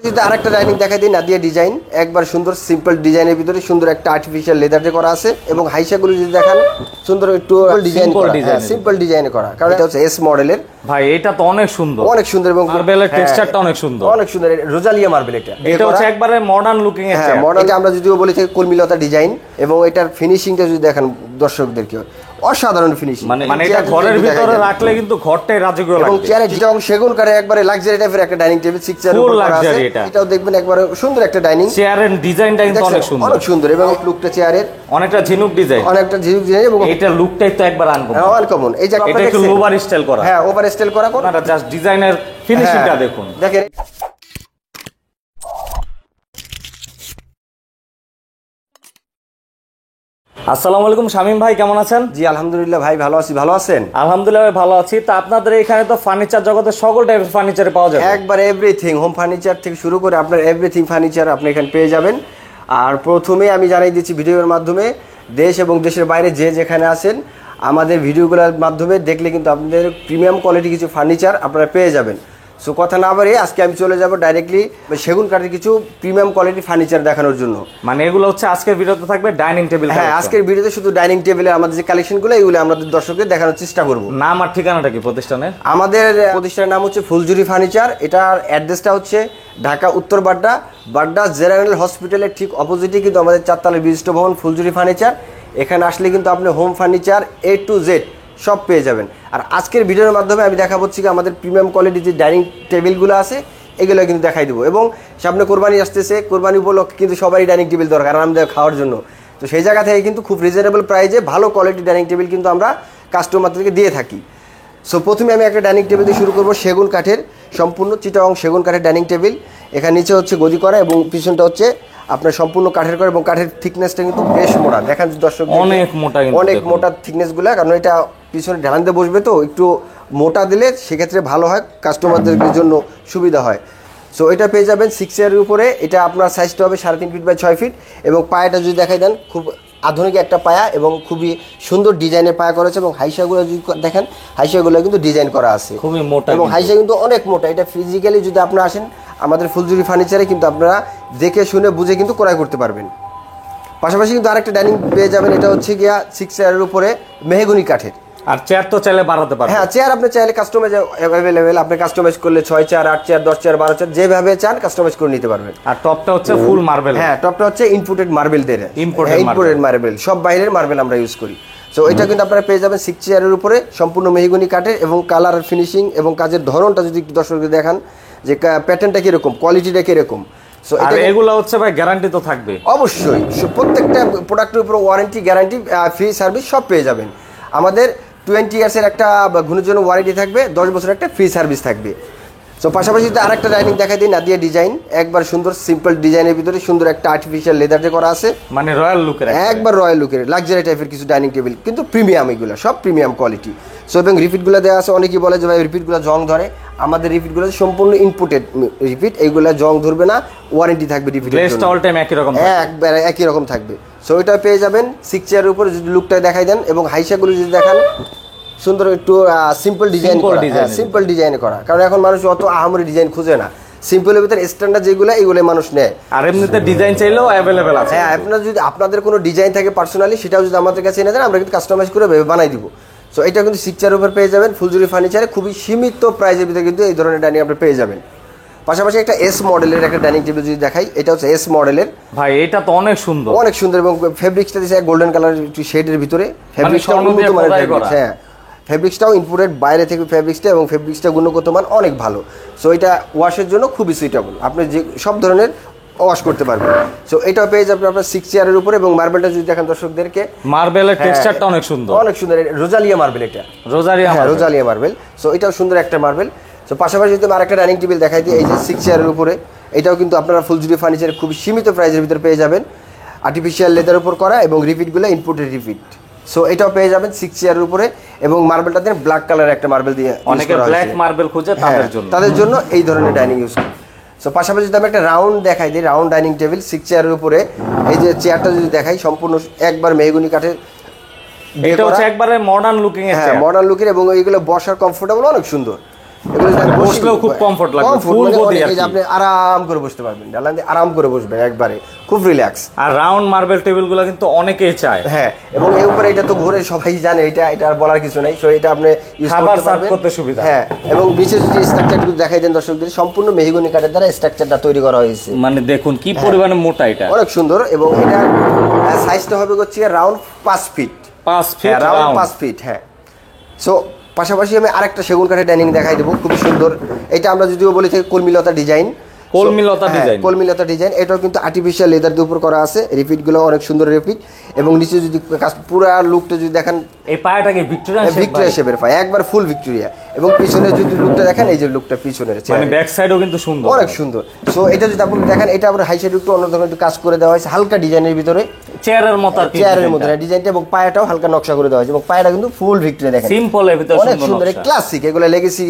যদি আরেকটা ডাইনিং দেখাই দিই, নাদিয়া ডিজাইন, একবার সুন্দর সিম্পল ডিজাইনের ভিতরে সুন্দর একটা আর্টিফিশিয়াল লেদার দিয়ে করা আছে এবং হাইসাগুলো যদি দেখান সুন্দর একটু ডিজাইন করা, সিম্পল ডিজাইনে করা, কারণ এটা হচ্ছে এস মডেলের। ভাই এটা তো অনেক সুন্দর, অনেক সুন্দর এবং মার্বেলের টেক্সচারটা অনেক সুন্দর, অনেক সুন্দর। রোজালিয়া মার্বেল, এটা হচ্ছে একবারে মডার্ন লুকিং এর চেয়ার। মডেল আমরা যদিও বলি থেকে কলমিলতা ডিজাইন, এবং এটার ফিনিশিংটা যদি দেখান দর্শকদেরকে, অসাধারণ ফিনিশিং। মানে এটা ঘরের ভিতরে রাখলে কিন্তু ঘরটাই রাজকীয় লাগবে। এবং চেয়ারে যেটা সেগুন কাঠের একবারে লাক্সারি টাইপের একটা ডাইনিং টেবিল, 6 চেয়ার উপর করা আছে। এটাও দেখবেন একবারে সুন্দর একটা ডাইনিং। চেয়ারের ডিজাইনটা কিন্তু অনেক সুন্দর, অনেক সুন্দর, এবং লুকটা চেয়ারের অনেকটা ঝিনুক ডিজাইন, অনেকটা ঝিনুক ডিজাইন, এবং এটা লুকটাই তো একবার আনকমন। এই যে এটা একটু ওভার স্টাইল করা, হ্যাঁ ওভার স্টাইল করা, আপনারা জাস্ট ডিজাইনের ফিনিশিংটা দেখুন। দেখেন আসসালামু আলাইকুম শামীম ভাই, কেমন আছেন? জি আলহামদুলিল্লাহ ভাই, ভালো আছি। ভালো আছেন? আলহামদুলিল্লাহ ভালো আছি। তো আপনাদের এখানে তো ফার্নিচার জগতের সকল টাইপের ফার্নিচার পাওয়া যায়, একবার এভরিথিং, হোম ফার্নিচার থেকে শুরু করে আপনার এভরিথিং ফার্নিচার আপনি এখানে পেয়ে যাবেন। আর প্রথমে আমি জানাই দিচ্ছি ভিডিওর মাধ্যমে, দেশ এবং দেশের বাইরে যে যেখানে আছেন আমাদের ভিডিওগুলোর মাধ্যমে দেখলে কিন্তু আপনাদের প্রিমিয়াম কোয়ালিটি কিছু ফার্নিচার আপনারা পেয়ে যাবেন। সো কথা না বাড়িয়ে আজকে আমি চলে যাব ডাইরেক্টলি সেগুন কাঠের কিছু প্রিমিয়াম কোয়ালিটি ফার্নিচার দেখানোর জন্য। মানে এগুলো হচ্ছে আজকের ভিডিওতে থাকবে ডাইনিং টেবিল। হ্যাঁ, আজকের ভিডিওতে শুধু ডাইনিং টেবিলের আমাদের যে কালেকশনগুলো এগুলো আমাদের দর্শকদের দেখানোর চেষ্টা করব। নাম আর ঠিকানাটা কি প্রতিষ্ঠানের? আমাদের প্রতিষ্ঠানের নাম হচ্ছে ফুলজুরি ফার্নিচার। এটার অ্যাড্রেসটা হচ্ছে ঢাকা উত্তর বাড্ডা, বাড্ডা জেনারেল হসপিটালের ঠিক অপোজিটে কিন্তু আমাদের 4 তলার বিশিষ্ট ভবন ফুলজুরি ফার্নিচার। এখানে আসলে কিন্তু আপনি home furniture A to Z সব পেয়ে যাবেন। আর আজকের ভিডিওর মাধ্যমে আমি দেখা হচ্ছে কি আমাদের প্রিমিয়াম কোয়ালিটির যে ডাইনিং টেবিলগুলো আছে এগুলো কিন্তু দেখাই দেবো। এবং সামনে কোরবানি আসতেছে, কোরবানি উপলক্ষে কিন্তু সবারই ডাইনিং টেবিল দরকার আরামদায়ক খাওয়ার জন্য। তো সেই জায়গা থেকে কিন্তু খুব রিজনেবল প্রাইসে ভালো কোয়ালিটির ডাইনিং টেবিল কিন্তু আমরা কাস্টমারদেরকে দিয়ে থাকি। সো প্রথমে আমি একটা ডাইনিং টেবিল দিয়ে শুরু করবো, সেগুন কাঠের, সম্পূর্ণ চিটাগং সেগুন কাঠের ডাইনিং টেবিল। এখানে নিচে হচ্ছে গদি করা এবং পিছনটা হচ্ছে আপনার সম্পূর্ণ কাঠের করা, এবং কাঠের থিকনেসটা কিন্তু বেশ মোটা। দেখেন দর্শক, অনেক মোটা, অনেক মোটা থিকনেসগুলো, কারণ এটা পিছনে ঢালান দিয়ে বসবে তো একটু মোটা দিলে সেক্ষেত্রে ভালো হয়, কাস্টমারদের জন্য সুবিধা হয়। সো এটা পেয়ে যাবেন 6 চেয়ারের উপরে। এটা আপনার সাইজটা হবে 3.5 ফিট বাই 6 ফিট, এবং পায়াটা যদি দেখাই দেন খুব আধুনিক একটা পায়া এবং খুবই সুন্দর ডিজাইনের পায়া করেছে। এবং হাইসাগুলো যদি দেখেন, হাইসাগুলো কিন্তু ডিজাইন করা আছে খুবই মোটা, এবং হাইসা কিন্তু অনেক মোটা। এটা ফিজিক্যালি যদি আপনারা আসেন আমাদের ফুলজুরি ফার্নিচারে কিন্তু আপনারা দেখে শুনে বুঝে কিন্তু ক্রয় করতে পারবেন। পাশাপাশি কিন্তু আরেকটা ডাইনিং পেয়ে যাবেন, এটা হচ্ছে গিয়া 6 চেয়ারের উপরে মেহগনি কাঠের। আর চেয়ার তো চাইলে বাড়াতে পারবেন। হ্যাঁ, চেয়ার আপনি চাইলে কাস্টমাইজ অ্যাভেলেবেল, আপনি কাস্টমাইজ করলে 6 চেয়ার, 8 চেয়ার, 10 চেয়ার, 12 চেয়ার যেভাবে চান কাস্টমাইজ করে নিতে পারবেন। আর টপটা হচ্ছে ফুল মার্বেল। হ্যাঁ, টপটা হচ্ছে ইম্পোর্টেড মার্বেল দিয়ে, ইম্পোর্টেড মার্বেল, সব বাইরের মার্বেল আমরা ইউজ করি। সো এটা কিন্তু আপনারা পেয়ে যাবেন 6 চেয়ারের উপরে সম্পূর্ণ মেহগনি কাঠের, এবং কালার ফিনিশিং এবং কাজের ধরনটা যদি দর্শকদের দেখান যে প্যাটার্নটা কিরকম, কোয়ালিটিটা কিরকম। সো আর এগুলো হচ্ছে ভাই গ্যারান্টি তো থাকবে অবশ্যই, প্রত্যেকটা প্রোডাক্টের উপর ওয়ারেন্টি, গ্যারান্টি, ফ্রি সার্ভিস সব পেয়ে যাবেন। আমাদের 20 ইয়ার্সের একটা ঘুণের জন্য ওয়ারেন্টি থাকবে, 10 বছরের একটা ফ্রি সার্ভিস থাকবে। সো পাশাপাশি আরেকটা ডাইনিং দেখাই দিই, নাদিয়া ডিজাইন, একবার সুন্দর সিম্পল ডিজাইনের ভিতরে সুন্দর একটা আর্টিফিশিয়াল লেদার দিয়ে করা আছে, মানে রয়্যাল লুকের, একবার রয়্যাল লুকের লাক্সারি টাইপের কিছু ডাইনিং টেবিল, কিন্তু প্রিমিয়াম, এগুলো সব প্রিমিয়াম কোয়ালিটি। সো এবং রিপিটগুলো দেওয়া আছে। অনেকেই বলে যে ভাই রিপিটগুলো জং ধরে, আমাদের রিপিটগুলো সম্পূর্ণ ইনপুটেড রিপিট, এইগুলো জং ধরবে না, ওয়ারেন্টি থাকবে রিপিটের জন্য, অল টাইম একই রকম, একবার একই রকম থাকবে। সো এটা পেয়ে যাবেন 6 চেয়ারের উপরে। যদি লুকটা দেখাই দেন এবং হাইসাগুলো যদি দেখান সুন্দর একটু সিম্পল ডিজাইন করা, সিম্পল ডিজাইন করা, কারণ এখন মানুষ অত আহামরি ডিজাইন খুঁজে না, সিম্পলের ভিতরে স্ট্যান্ডার্ড যেগুলো এইগুলো মানুষ নেয়। আর এমনিতে ডিজাইন চাইলেও অ্যাভেলেবেল আছে। হ্যাঁ, আপনার যদি আপনাদের কোনো ডিজাইন থাকে পার্সোনালি, সেটাও যদি আমাদের কাছে এনে দেন আমরা কিন্তু কাস্টমাইজ করে বানাই দিব। সো এটা কিন্তু 6 চেয়ারের উপর পেয়ে যাবেন ফুলজুরি ফার্নিচারে, খুবই সীমিত প্রাইসের ভিতরে কিন্তু এই ধরনের ডাইনিং আপনি পেয়ে যাবেন। পাশাপাশি একটা এস মডেলের একটা ডাইনিং টেবিল যদি দেখাই, এটা হচ্ছে এস মডেলের। ভাই এটা তো অনেক সুন্দর, অনেক সুন্দর, এবং ফেব্রিক্সটা দিয়েছে গোল্ডেন কালার শেডের ভিতরে, ফেব্রিক্সটা উন্নত মানের ফেব্রিক্স। হ্যাঁ, ফেব্রিক্সটাও ইম্পোর্টেড বাইরে থেকে ফেব্রিক্সটা, এবং ফেব্রিক্সটা গুণগত মান অনেক ভালো। সো এটা ওয়াশের জন্য খুবই সুইটেবল, আপনি যে সব ধরনের ওয়াশ করতে পারবেন। সো এটাও পেয়ে যাবেন আপনার 6 চেয়ারের উপরে। এবং মার্বেলটা যদি দেখেন দর্শকদেরকে, মার্বেলের টেক্সচারটা অনেক সুন্দর, অনেক সুন্দর, রোজালিয়া মার্বেল, এটা রোজালিয়া মার্বেল। সো এটাও সুন্দর একটা মার্বেল। সো পাশাপাশি যদি আরেকটা ডাইনিং টেবিল দেখাই দিই, এই যে 6 চেয়ারের উপরে, এটাও কিন্তু আপনারা ফুলজুরি ফার্নিচারের খুবই সীমিত প্রাইসের ভিতরে পেয়ে যাবেন, আর্টিফিশিয়াল লেদার উপর করা এবং রিপিটগুলো ইম্পোর্টেড রিপিট। সো এটাও পেয়ে যাবেন 6 চেয়ারের উপরে, এবং মার্বেলটা দিয়ে ব্ল্যাক কালারের একটা মার্বেল দিয়ে, অনেকে ব্ল্যাক মার্বেল খুঁজে তাদের জন্য এই ধরনের ডাইনিং ইউজ করি। সো পাশাপাশি যদি আমি একটা রাউন্ড দেখাই দিই, রাউন্ড ডাইনিং টেবিল 6 চেয়ারের উপরে, এই যে চেয়ারটা যদি দেখাই সম্পূর্ণ একবার মেহগনি কাঠের, এটা হচ্ছে একবারে মডার্ন লুকিং এর চেয়ার, মডার্ন লুকের, এবং এইগুলো বসার কমফোর্টেবল অনেক সুন্দর। এগুলো যদি আমি বসলেও খুব comfort লাগবে, full body আর এই যে কি। আপনি আরাম করে বসতে পারবেন, ডালান দিয়ে আরাম করে বসবেন একবারে, খুব রিল্যাক্স। আর রাউন্ড মার্বেল টেবিলগুলো কিন্তু অনেকেই চায়। হ্যাঁ, এবং এর উপরে এটা তো ঘুরে সবাই জানে, এটা আর বলার কিছু নাই। সো এটা আপনি ইউজ খাবার করতে সার্ভ পারবেন। করতে সুবিধা। হ্যাঁ, এবং বিশেষ যে স্ট্রাকচারগুলো দেখাই দেন দর্শকদের, সম্পূর্ণ মেহগনি কাঠের দ্বারা স্ট্রাকচারটা তৈরি করা হয়েছে। মানে দেখুন কি পরিমাণে মোটা এটা, অনেক সুন্দর। এবং এটা সাইজটা হবে হচ্ছে round 5 feet, 5 feet round round. 5 feet. হ্যাঁ, সো পাশাপাশি আমি আরেকটা সেগুন কাঠের ডাইনিং দেখাই দেবো, খুব সুন্দর। এটা আমরা যদিও বলি থাকি কলমিলতা ডিজাইন, কলমিলতা ডিজাইন। কলমিলতা ডিজাইন। এটাও কিন্তু আর্টিফিশিয়াল লেদার দিয়ে উপর করা আছে, রিপিটগুলো অনেক সুন্দর রিপিট। এবং নিচে যদি পুরো লুকটা যদি দেখেন, এই পায়াটাকে ভিক্টোরিয়ান ভিক্টোরিয়া শেপের পায়, একবার ফুল ভিক্টোরিয়া। এবং পিছনে যদি লুকটা দেখেন, এই যে লুকটা পিছনের মানে ব্যাক সাইডও কিন্তু সুন্দর, অনেক সুন্দর। সো এটা যদি আপনি দেখেন, এটা আবার হাই সাইড একটু অন্য ধরনের একটু কাজ করে দেওয়া হয়েছে, হালকা ডিজাইনের ভিতরে, চেয়ারের মতো আর কি, চেয়ারের মধ্যে ডিজাইনটা, এবং পায়াটাও হালকা নকশা করে দেওয়া হয়েছে। এবং পায়াটা কিন্তু ফুল ভিক্টোরিয়া দেখেন, সিম্পল এর ভিতরে অনেক সুন্দর সুন্দর, নকশা। ক্লাসিক, এগুলো লেগেসি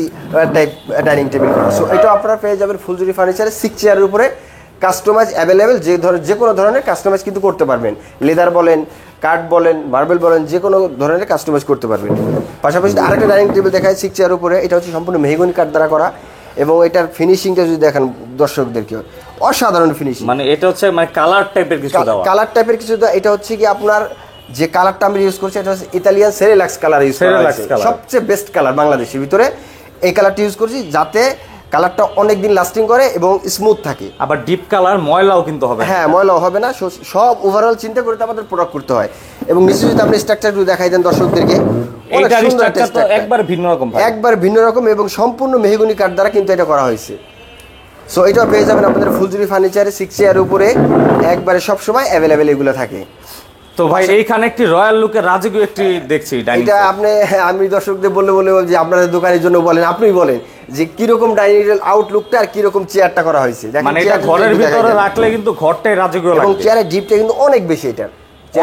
টাইপ ডাইনিং টেবিল করা। সো এটা আপনারা পেয়ে যাবেন ফুলজুরি ফার্নিচারে 6 চেয়ারের উপরে কাস্টমাইজ অ্যাভেলেবেল। যে কোনো ধরনের কাস্টমাইজ কিন্তু করতে পারবেন, লেদার বলেন, কাঠ বলেন, মার্বেল বলেন, যে কোনো ধরনের কাস্টমাইজ করতে পারবেন। পাশাপাশি আরেকটা ডাইনিং টেবিল দেখায় 6 চেয়ারের উপরে, এটা হচ্ছে সম্পূর্ণ মেহগনি কাঠ দ্বারা করা। এবং এটার ফিনিশিংটা যদি দেখেন দর্শকদেরকে, অসাধারণ ফিনিশিং। মানে এটা হচ্ছে মানে কালার টাইপের কিছু দেওয়া, কালার টাইপের কিছু দেওয়া। এটা হচ্ছে কি আপনার যে কালারটা আমি ইউজ করছি, এটা হচ্ছে ইতালিয়ান সেরিলাক্স কালার ইউজ করা Cerelax হয়েছে, color। সবচেয়ে বেস্ট কালার বাংলাদেশের ভিতরে এই কালারটা ইউজ করছি, যাতে কালারটা অনেক দিন লাস্টিং করে এবং স্মুথ থাকে। আবার ডিপ কালার, ময়লাও কিন্তু হবে না। হ্যাঁ, ময়লাও হবে না। সব ওভারঅল চিন্তা করে তো আমাদের প্রোডাক্ট করতে হয়। এবং নিচে যদি আপনি স্ট্রাকচারগুলো দেখাই দেন দর্শকদেরকে, অনেক এইটার সুন্দর একটা স্ট্রাকচার তো structure। একবার ভিন্ন রকম ভাই। একবার ভিন্ন রকম এবং সম্পূর্ণ মেহগনি কাঠ দ্বারা কিন্তু এটা করা হয়েছে। সো এটাও পেয়ে যাবেন আপনাদের ফুলজুরি ফার্নিচারে 6 চেয়ারের উপরে, একবারে সবসময় অ্যাভেলেবেল এগুলো থাকে। তো ভাই এইখানে একটি রয়্যাল লুকের রাজকীয় একটি দেখছি ডাইনিং এটা আপনি, আমি দর্শকদের বললে যে আপনাদের দোকানের জন্য বলেন, আপনিই বলেন যে কিরকম ডাইনিং টেবিল আউটলুকটা আর কিরকম চেয়ারটা করা হয়েছে। দেখেন মানে এটা চেয়ারটা ঘরের যদি ভিতরে দেখাই দেন। রাখলে কিন্তু ঘরটাই রাজকীয় এবং লাগবে। চেয়ারের ডিপটা কিন্তু অনেক বেশি, এটার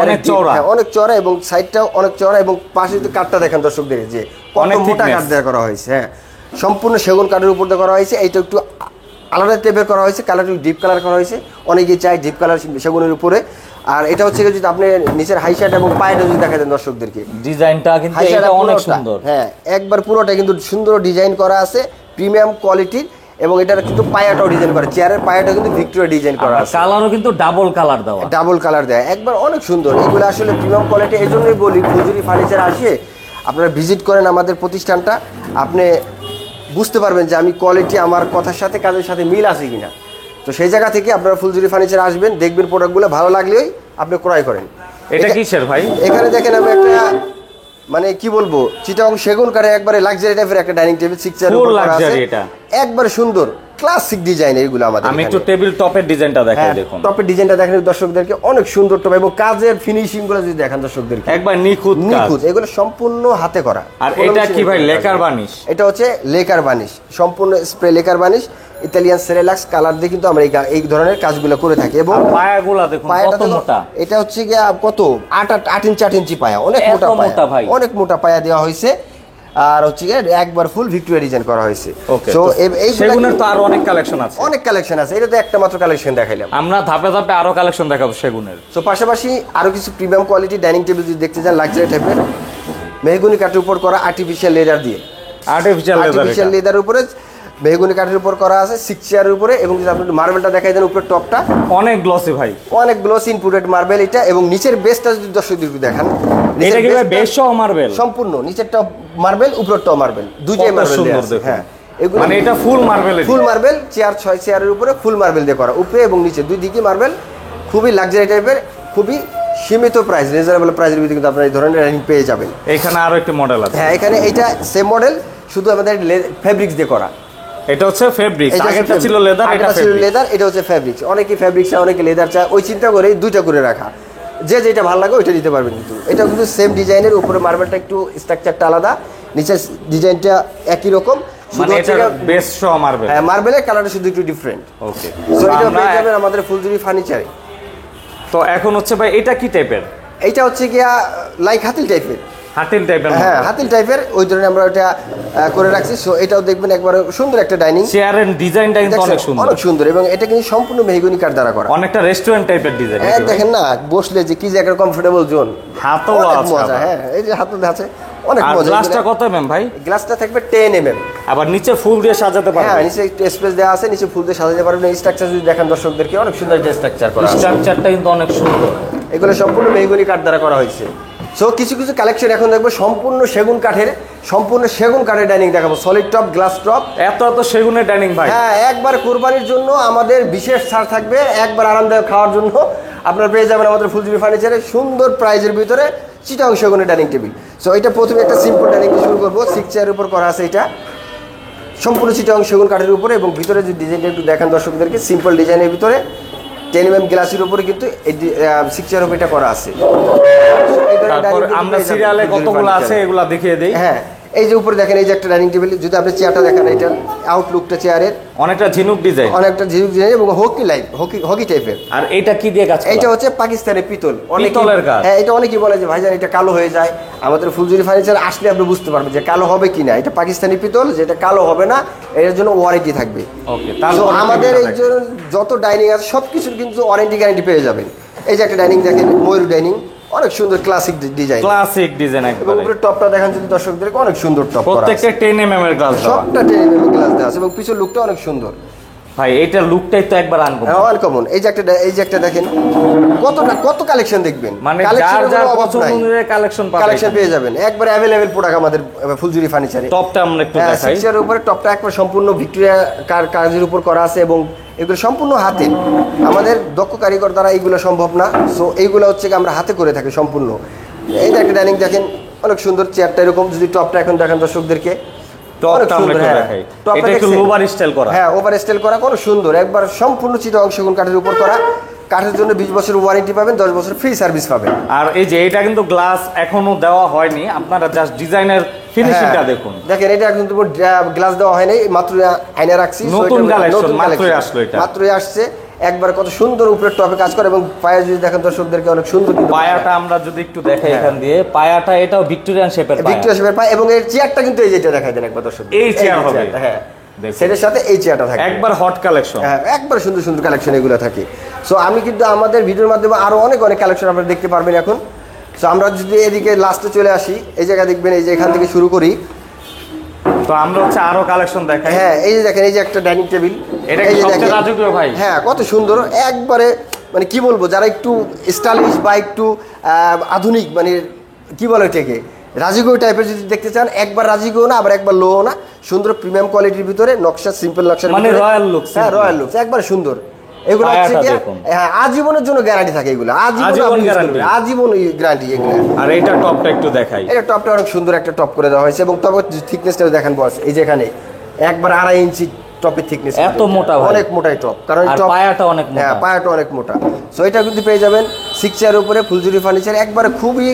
অনেক চওড়া। অনেক চওড়া, এবং সাইডটাও অনেক চওড়া। এবং পাশে যদি কাঠটা দেখেন দর্শকদের, যে কত অনেক মোটা thickness। কাঠ দেওয়া করা হয়েছে। হ্যাঁ, সম্পূর্ণ সেগুন কাঠের উপর দিয়ে করা হয়েছে। এইটা একটু আলাদা টাইপের করা হয়েছে, কালার একটু ডিপ কালার করা হয়েছে, অনেকেই চায় ডিপ কালার সেগুনের উপরে। আর এটা হচ্ছে যদি আপনি নিচের হাই সাইড এবং পায়েটা যদি দেখা দেন দর্শকদেরকে, ডিজাইনটা কিন্তু হাই সাইড এটা অনেক পুরোটা, সুন্দর। হ্যাঁ একবার পুরোটা কিন্তু সুন্দর ডিজাইন করা আছে, প্রিমিয়াম কোয়ালিটির। এবং এটার কিন্তু পায়াটাও ডিজাইন করা, চেয়ারের পায়াটাও কিন্তু ভিক্টোরিয়া ডিজাইন করা আছে, কালারও কিন্তু ডাবল কালার দেওয়া, ডাবল কালার দেয়, একবার অনেক সুন্দর। এগুলো আসলে প্রিমিয়াম কোয়ালিটি। এই জন্যই বলি ফুলজুরি ফার্নিচার আসে আপনারা ভিজিট করেন আমাদের প্রতিষ্ঠানটা, আপনি বুঝতে পারবেন যে আমি কোয়ালিটি আমার কথার সাথে কাজের সাথে মিল আছে কিনা। তো সেই জায়গা থেকে আপনারা ফুলজুরি ফার্নিচার আসবেন, দেখবেন প্রোডাক্টগুলো ভালো লাগলেই আপনি ক্রয় করেন। এটা কিসের ভাই? এখানে দেখেন আমি একটা, মানে কি বলবো, চিটাগং সেগুন কাঠে একবারে লাক্সারি টাইপের একটা ডাইনিং টেবিল 6 চেয়ার ফুল উপর করা আছে, লাক্সারি এটা একবারে সুন্দর ক্লাসিক ডিজাইন। এইগুলো আমাদের আমি একটু এখানে। টেবিল টপের ডিজাইনটা দেখাই, হ্যাঁ, দেখুন টপের ডিজাইনটা দেখেন দর্শকদেরকে, অনেক সুন্দর টপ, এবং কাজের ফিনিশিং গুলো যদি দেখেন দর্শকদেরকে, একবার নিখুঁত কাজ। নিখুঁত, এগুলো সম্পূর্ণ হাতে করা। আর কোনো এটা machine কি ভাই, এ লেকার কাজ না। বানিশ? এটা হচ্ছে লেকার বানিশ, সম্পূর্ণ স্প্রে লেকার বানিশ, ইতালিয়ান সেরেলাক্স কালার দিয়ে কিন্তু আমরা এই ধরনের কাজগুলো করে থাকি। এবং আর পায়াগুলা দেখুন পায়াটা কত মোটা, এটা হচ্ছে গিয়ে কত 8 ইঞ্চি 8 ইঞ্চি পায়া, অনেক এত মোটা মোটা পায়া ভাই। অনেক মোটা পায়া দেওয়া হয়েছে। আর হচ্ছে গিয়ে একবার ফুল ভিক্টোরিয়া ডিজাইন করা হয়েছে। ওকে, সো সেগুনের তো আরো অনেক কালেকশন আছে, অনেক কালেকশন আছে, এটা তো একটা মাত্র কালেকশন দেখাইলাম। আমরা ধাপে ধাপে আরো কালেকশন দেখাবো সেগুনের। তো পাশাপাশি আরো কিছু প্রিমিয়াম কোয়ালিটি ডাইনিং টেবিল যদি দেখতে চান, লাক্সারি টাইপের মেহগনি কাঠের উপর করা, আর্টিফিশিয়াল লেদার দিয়ে, আর্টিফিশিয়াল লেদার উপরে মেহগনি কাঠের উপর করা আছে 6 চেয়ারের উপরে। এবং যদি আপনি মার্বেলটা দেখাই দেন, উপরে টপটা অনেক গ্লসি ভাই, অনেক গ্লসি ইনপুটেড মার্বেল এটা। এবং নিচের বেসটা যদি দর্শকদের দেখান, এটা কি ভাই বেশ সহ মার্বেল? সম্পূর্ণ নিচেরটা মার্বেল, উপরেরটাও মার্বেল, দুইটাই মার্বেল দেওয়া আছে। হ্যাঁ, এগুলো মানে এটা ফুল মার্বেল, ফুল মার্বেল, চেয়ার 6 চেয়ারের উপরে ফুল মার্বেল দিয়ে করা, উপরে এবং নিচে দুই দিকে মার্বেল, খুবই লাক্সারি টাইপের, খুবই সীমিত প্রাইস, রিজনেবল প্রাইসের ভিতরে কিন্তু আপনারা এই ধরনের ডাইনিং পেয়ে যাবেন। এখানে আরো একটি মডেল আছে। হ্যাঁ, এখানে এইটা সেম মডেল, শুধু আমাদের ফেব্রিক্স দিয়ে করা। এটা হচ্ছে ফেব্রিক্স, আগেরটা ছিল লেদার, এটা ছিল ফেব্রিক। লেদার, এটা হচ্ছে ফেব্রিক্স। অনেকে ফেব্রিক্স চায়, অনেকে লেদার চায়, ওই চিন্তা করে দুইটা করে রাখা, যে যেটা ভালো লাগে ওইটা দিতে পারবেন। কিন্তু এটা কিন্তু সেম ডিজাইনের, উপরে মার্বেলটা একটু স্ট্রাকচারটা আলাদা, নিচের ডিজাইনটা একই রকম, মানে এটা বেস সহ মার্বেল। হ্যাঁ, মার্বেলের কালারটা শুধু একটু ডিফারেন্ট। ওকে, সো এটা পেয়ে যাবেন আমাদের ফুলজুরি ফার্নিচারে। তো এখন হচ্ছে ভাই এটা কি টাইপের? এইটা হচ্ছে গিয়া লাইক হাতিল টাইপের, হাতিল টাইপের। হ্যাঁ হাতিল টাইপের, ওই ধরনের আমরা ওটা করে রাখছি। সো এটাও দেখবেন একবার সুন্দর একটা ডাইনিং, চেয়ারের ডিজাইনটা কিন্তু অনেক সুন্দর, অনেক সুন্দর। এবং এটা কিন্তু সম্পূর্ণ মেহগনি কাঠ দ্বারা করা, অনেকটা রেস্টুরেন্ট টাইপের ডিজাইন। হ্যাঁ দেখেন না, বসলে যে কি যে একটা কমফোর্টেবল জোন, হাতও আছে। মজা। হ্যাঁ, এই যে হাতও আছে, অনেক আর মজা। গ্লাসটা কত এমএম ভাই? গ্লাসটা থাকবে 10 mm। আবার নিচে ফুল দিয়ে সাজাতে পারবেন। হ্যাঁ, নিচে একটু স্পেস দেওয়া আছে, নিচে ফুল দিয়ে সাজাতে পারবেন। এই স্ট্রাকচার যদি দেখেন দর্শকদেরকে, অনেক সুন্দর একটা স্ট্রাকচার করা আছে। স্ট্রাকচারটা কিন্তু অনেক সুন্দর। এগুলো সম্পূর্ণ মেহগনি কাঠ দ্বারা করা হয়েছে। সো কিছু কিছু কালেকশন এখন দেখবো সম্পূর্ণ সেগুন কাঠের ডাইনিং দেখাবো, সলিড টপ, গ্লাস টপ। এত সেগুনের ডাইনিং ভাই? হ্যাঁ, একবার কুরবানির জন্য আমাদের বিশেষ ছাড় থাকবে, একবার আরামদায়ক খাওয়ার জন্য আপনারা পেয়ে যাবেন আমাদের ফুলজুরি ফার্নিচারে সুন্দর প্রাইজের ভিতরে চিটাং সেগুনের ডাইনিং টেবিল। সো এটা প্রথমে একটা সিম্পল ডাইনিং দিয়ে শুরু করবো। 6 চেয়ারের উপর করা আছে, এটা সম্পূর্ণ চিটাং সেগুন কাঠের উপরে, এবং ভিতরে যে ডিজাইনটা একটু দেখান দর্শকদেরকে, সিম্পল ডিজাইনের ভিতরে 10 mm গ্লাসের উপরে কিন্তু এই 6 চেয়ার উপরে এটা করা আছে। তারপর আমরা সিরিয়ালে কতগুলো আছে এগুলা দেখিয়ে দেই। হ্যাঁ, এই যে উপরে দেখেন, এই যে একটা ডাইনিং টেবিল, যদি আপনি চেয়ারটা দেখেন, এটা আউটলুকটা চেয়ারের অনেকটা ঝিনুক ডিজাইন, অনেকটা ঝিনুক ডিজাইন এবং হকি টাইপের। আর এটা কি দিয়ে কাজ করা? এটা হচ্ছে পাকিস্তানের পিতল, পিতলের কাজ। হ্যাঁ, এটা অনেকেই বলে যে ভাইজান এটা কালো হয়ে যায়। আমাদের ফুলজুরি ফার্নিচার আসলে আপনি বুঝতে পারবেন যে কালো হবে কিনা। এটা পাকিস্তানি পিতল, যেটা কালো হবে না, এর জন্য ওয়ারেন্টি থাকবে। ওকে, তো আমাদের এই যত ডাইনিং আছে সবকিছুর কিন্তু ওয়ারেন্টি গ্যারান্টি পেয়ে যাবেন। এই যে একটা ডাইনিং দেখেন, ময়ূর ডাইনিং, অনেক সুন্দর ক্লাসিক ডিজাইন একদম। উপরে টপটা দেখেন যদি দর্শকদেরকে, অনেক সুন্দর টপ, প্রত্যেকটা 10 mm এর গ্লাস, সবটা 10 mm গ্লাস দেওয়া আছে, এবং পিছনের লুকটা অনেক সুন্দর ভাই। এইটার লুকটাই তো একবার আনকমন। হ্যাঁ, আনকমন। এই যে একটা দেখেন, কত কালেকশন দেখবেন, মানে যার পছন্দের কালেকশন পেয়ে যাবেন। একবার अवेलेबल প্রোডাক্ট আমাদের ফুলজুরি ফার্নিচারে। টপটা আমরা একটু দেখাই। 6 এর উপরে টপটা একবার সম্পূর্ণ ভিক্টোরিয়া কাজের উপর করা আছে, এবং এগুলো সম্পূর্ণ হাতে, আমাদের দক্ষ কারিগর দ্বারা এইগুলো সম্ভব না। সো এইগুলো হচ্ছে আমরা হাতে করে থাকি সম্পূর্ণ। এই যে একটা ডাইনিং দেখেন, অনেক সুন্দর চেয়ারটা এরকম। যদি টপটা এখন দেখেন দর্শকদেরকে, টপটা আমরা একটু দেখাই। এটা একটু ওভার স্টাইল করা। হ্যাঁ, ওভার স্টাইল করা, খুব সুন্দর। একবার সম্পূর্ণ চিটাং সেগুন কাঠের উপর করা। কাঠের জন্য 20 বছর ওয়ারেন্টি পাবেন, 10 বছর ফ্রি সার্ভিস পাবেন। আর এই যে এটা কিন্তু গ্লাস এখনো দেওয়া হয়নি, আপনারা জাস্ট ডিজাইনের ফিনিশিংটা দেখুন। দেখেন, এটা এখন তো গ্লাস দেওয়া হয়নি, মাত্র আয়না রাখছি। নতুন কালেকশন মাত্রই আসলো, এটা মাত্রই আসছে। একবার কত সুন্দর উপরে টপে কাজ করে, এবং পায়া যদি দেখেন দর্শকদেরকে, অনেক সুন্দর। কিন্তু পায়াটা আমরা যদি একটু দেখাই এখান দিয়ে, পায়াটা এটাও ভিক্টোরিয়ান শেপের পায়া, এবং এর চেয়ারটা কিন্তু এই যেটা দেখাই দেন একবার দর্শক। এই চেয়ার হবে, হ্যাঁ, সেটার সাথে এই চেয়ারটা থাকে, একবার হট কালেকশন। হ্যাঁ, একবার সুন্দর কালেকশন এগুলো থাকে। সো আমি কিন্তু আমাদের ভিডিওর মাধ্যমে আরো অনেক কালেকশন আপনারা দেখতে পারবেন এখন। সো আমরা যদি এদিকে লাস্টে চলে আসি, এই জায়গা দেখবেন, এই যে এখান থেকে শুরু করি, তো আমরা হচ্ছে আরো কালেকশন দেখাই। হ্যাঁ, এই যে দেখেন, এই যে একটা ডাইনিং টেবিল, এটা কি সবচেয়ে রাজকীয় ভাই? হ্যাঁ, কত সুন্দর, একবারে মানে কি বলবো, যারা একটু স্টাইলিশ বা একটু আধুনিক, মানে কি বলে এটাকে, রাজকীয় টাইপের যদি দেখতে চান, একবার রাজকীয় না, আবার একবার লো না, সুন্দর প্রিমিয়াম কোয়ালিটির ভিতরে নকশা, সিম্পল নকশার, মানে রয়্যাল লুক। হ্যাঁ, রয়্যাল লুক, একবার সুন্দর। এগুলো হচ্ছে কি, হ্যাঁ, আজীবনের জন্য গ্যারান্টি থাকে এগুলো, আজীবন গ্যারান্টি এগুলো। আর এইটা টপটা একটু দেখাই। এটা টপটা অনেক সুন্দর একটা টপ করে দেওয়া হয়েছে, এবং টপের থিকনেসটা দেখেন বস, এই যে এখানে একবার 2.5 ইঞ্চি টপের থিকনেস, এত মোটা, অনেক মোটাই টপ, কারণ পায়াটা অনেক মোটা। হ্যাঁ, পায়াটা অনেক মোটা। সো এটা কিন্তু পেয়ে যাবেন 6 চেয়ার উপরে ফুলজুরি ফার্নিচার, একবারে খুবই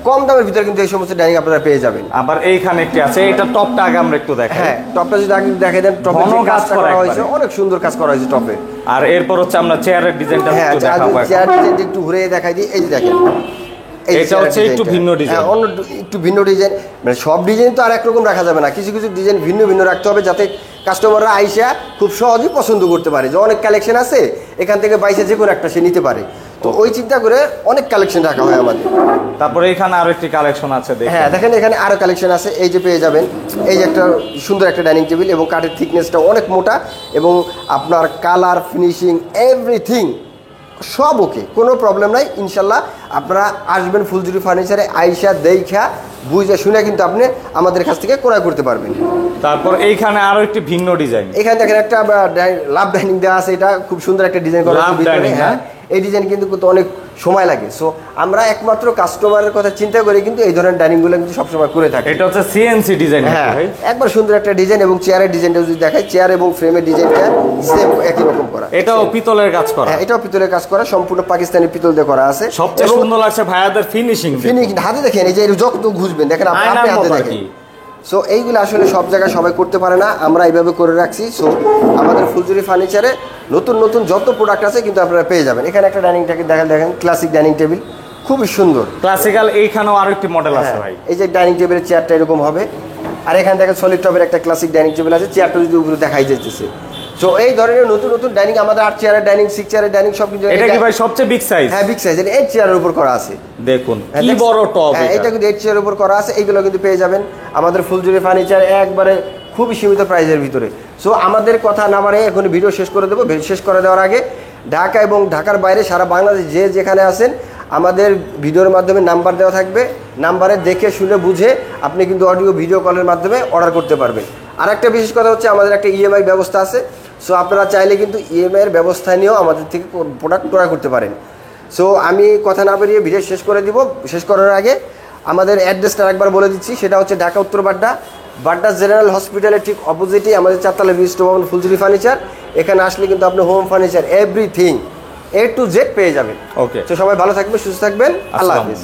কম দামের ভিতরে কিন্তু এই সমস্ত ডাইনিং আপনারা পেয়ে যাবেন। আবার এইখানে একটি আছে, এটা টপটা আগে আমরা একটু দেখাই। হ্যাঁ, টপটা যদি আগে দেখাই দেন, টপে যে কাজ করা হয়েছে, অনেক সুন্দর কাজ করা হয়েছে টপে। আর এরপর হচ্ছে আমরা চেয়ারের ডিজাইনটা একটু দেখাবো। চেয়ার ডিজাইনটা একটু ঘুরে দেখাই দিই, এই যে দেখেন, এটা হচ্ছে একটু ভিন্ন ডিজাইন। হ্যাঁ, অন্য একটু ভিন্ন ডিজাইন, মানে সব ডিজাইন তো আর একরকম রাখা যাবে না, কিছু ডিজাইন ভিন্ন রাখতে হবে, যাতে কাস্টমাররা আইসা খুব সহজেই পছন্দ করতে পারে, যে অনেক কালেকশন আছে, এখান থেকে বাইসে যে কোনো একটা সে নিতে পারে। তো ওই চিন্তা করে অনেক কালেকশন রাখা হয় আমাদের। তারপরে এখানে আরো একটি কালেকশন আছে, হ্যাঁ দেখেন, এখানে আরো কালেকশন আছে। এই যে পেয়ে যাবেন, এই যে একটা সুন্দর একটা ডাইনিং টেবিল, এবং কাঠের থিকনেসটা অনেক মোটা, এবং আপনার কালার, ফিনিশিং, এভরিথিং সব ওকে, কোনো প্রবলেম নাই। ইনশাল্লাহ আপনারা আসবেন ফুলজুরি ফার্নিচারে, আইসা দেখা বুঝে শুনে কিন্তু আপনি আমাদের কাছ থেকে ক্রয় করতে পারবেন। তারপর এইখানে আরো একটি ভিন্ন ডিজাইন, এখানে দেখেন একটা লাভ ডাইনিং দেওয়া আছে, এটা খুব সুন্দর একটা ডিজাইন করা আছে। হ্যাঁ, এই ডিজাইন কিন্তু অনেক সময় লাগে। সো আমরা একমাত্র কাস্টমারের কথা চিন্তা করে কিন্তু এই ধরনের ডাইনিংগুলো কিন্তু সবসময় করে থাকি। এটা হচ্ছে সিএনসি ডিজাইন। হ্যাঁ, একবার সুন্দর একটা ডিজাইন, এবং চেয়ারের ডিজাইনটা যদি দেখাই, চেয়ার এবং ফ্রেমের ডিজাইনটা সেম একই রকম করা। এটাও পিতলের কাজ করা। হ্যাঁ, এটাও পিতলের কাজ করা, সম্পূর্ণ পাকিস্তানি পিতল দিয়ে করা আছে। সবচেয়ে সুন্দর লাগছে ভাইয়াদের ফিনিশিং। হাতে দেখেন, এই যে যত ঘুষবেন দেখেন, আপনি হাতে দেখেন। সো এইগুলো আসলে সব জায়গায় সবাই করতে পারে না, আমরা এইভাবে করে রাখছি। সো আমাদের ফুলজুরি ফার্নিচারে নতুন যত প্রোডাক্ট আছে কিন্তু আপনারা পেয়ে যাবেন। এখানে একটা ডাইনিংটাকে দেখেন, ক্লাসিক ডাইনিং টেবিল, খুবই সুন্দর ক্লাসিক্যাল। এইখানেও আরো একটি মডেল আছে ভাই, এই যে ডাইনিং টেবিলের চেয়ারটা এরকম হবে। আর এখানে দেখেন সলিড টপের একটা ক্লাসিক ডাইনিং টেবিল আছে, চেয়ারটা যদি উপরে দেখাই যাইতেছে। তো এই ধরনের নতুন নতুন ডাইনিং আমাদের 8 চেয়ারের ডাইনিং 6 চেয়ারের ডাইনিং সব কিন্তু এটা কি ভাই সবচেয়ে বিগ সাইজ? হ্যাঁ বিগ সাইজ, এটা 8 চেয়ারের উপর করা আছে। দেখুন কি বড় টব এটা। এটা কিন্তু 8 চেয়ারের উপর করা আছে, এইগুলো কিন্তু পেয়ে যাবেন আমাদের ফুলজুরি ফার্নিচার একবারে খুবই সীমিত প্রাইসের ভিতরে। সো আমাদের কথা না বাড়ে এখন ভিডিও শেষ করে দেবো। শেষ করে দেওয়ার আগে ঢাকা এবং ঢাকার বাইরে সারা বাংলাদেশ যে যেখানে আছেন আমাদের ভিডিওর মাধ্যমে নাম্বার দেওয়া থাকবে, নাম্বারে দেখে শুনে বুঝে আপনি কিন্তু অডিও ভিডিও কলের মাধ্যমে অর্ডার করতে পারবেন। আর একটা বিশেষ কথা হচ্ছে আমাদের একটা ইএমআই ব্যবস্থা আছে। সো আপনারা চাইলে কিন্তু ইএমআই এর ব্যবস্থা নিয়েও আমাদের থেকে প্রোডাক্ট ক্রয় করতে পারেন। সো আমি কথা না বেরিয়ে ভিডিও শেষ করে দিব। শেষ করার আগে আমাদের অ্যাড্রেসটা একবার বলে দিচ্ছি, সেটা হচ্ছে ঢাকা উত্তর বাড্ডা, বাড্ডা জেনারেল হসপিটালের ঠিক অপোজিটেই আমাদের 4 তলা বিশিষ্ট ভবন ফুলজুরি ফার্নিচার। এখানে আসলে কিন্তু আপনি home furniture everything A to Z পেয়ে যাবেন। ওকে, তো সবাই ভালো থাকবেন, সুস্থ থাকবেন, আল্লাহ হাফিজ।